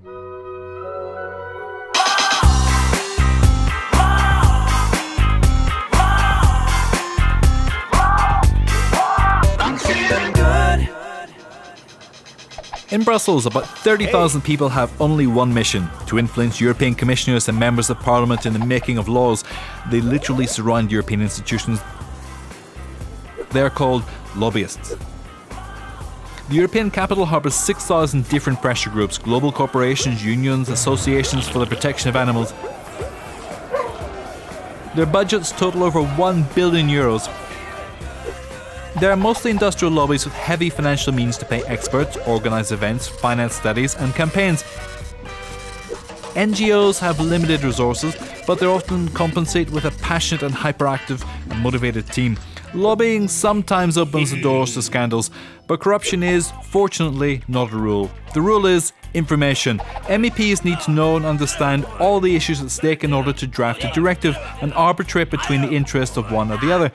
In Brussels, about 30,000 people have only one mission: to influence European commissioners and members of parliament in the making of laws. They literally surround European institutions. They are called lobbyists. The European capital harbours 6,000 different pressure groups, global corporations, unions, associations for the protection of animals. Their budgets total over €1 billion. They are mostly industrial lobbies with heavy financial means to pay experts, organise events, finance studies and campaigns. NGOs have limited resources, but they often compensate with a passionate and hyperactive and motivated team. Lobbying sometimes opens the doors to scandals, but corruption is, fortunately, not a rule. The rule is information. MEPs need to know and understand all the issues at stake in order to draft a directive and arbitrate between the interests of one or the other.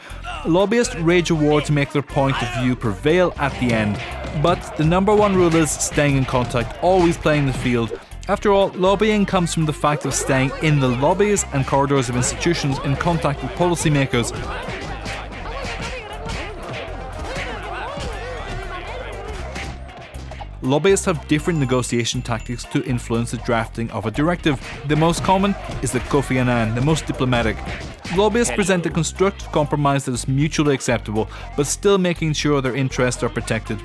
Lobbyists wage a war to make their point of view prevail at the end, but the number one rule is staying in contact, always playing the field. After all, lobbying comes from the fact of staying in the lobbies and corridors of institutions in contact with policymakers. Lobbyists have different negotiation tactics to influence the drafting of a directive. The most common is the Kofi Annan, the most diplomatic. Lobbyists present a constructive compromise that is mutually acceptable, but still making sure their interests are protected.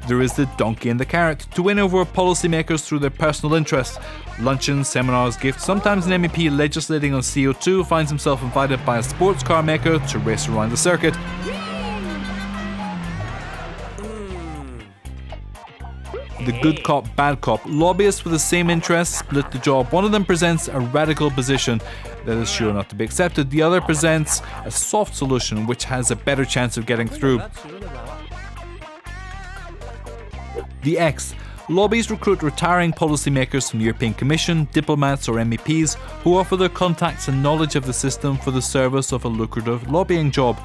There is the donkey and the carrot, to win over policymakers through their personal interests. Luncheons, seminars, gifts. Sometimes an MEP legislating on CO2 finds himself invited by a sports car maker to race around the circuit. The good cop, bad cop. Lobbyists with the same interests split the job. One of them presents a radical position that is sure not to be accepted. The other presents a soft solution which has a better chance of getting through. The X. Lobbies recruit retiring policymakers from the European Commission, diplomats or MEPs who offer their contacts and knowledge of the system for the service of a lucrative lobbying job.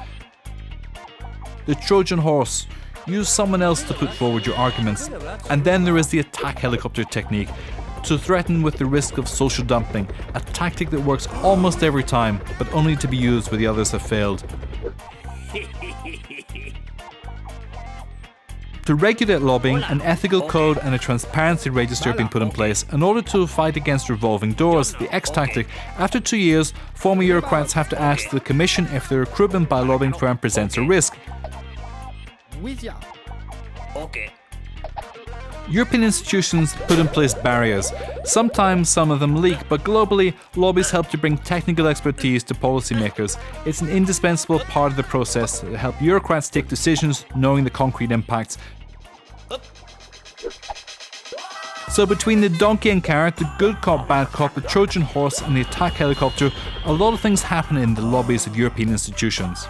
The Trojan horse. Use someone else to put forward your arguments. And then there is the attack helicopter technique, to threaten with the risk of social dumping, a tactic that works almost every time, but only to be used where the others have failed. To regulate lobbying, an ethical code and a transparency register have been put in place in order to fight against revolving doors, the X tactic. After 2 years, former Eurocrats have to ask the Commission if their recruitment by a lobbying firm presents a risk. Okay. European institutions put in place barriers. Sometimes some of them leak, but globally, lobbies help to bring technical expertise to policymakers. It's an indispensable part of the process to help Eurocrats take decisions knowing the concrete impacts. So between the donkey and carrot, the good cop, bad cop, the Trojan horse and the attack helicopter, a lot of things happen in the lobbies of European institutions.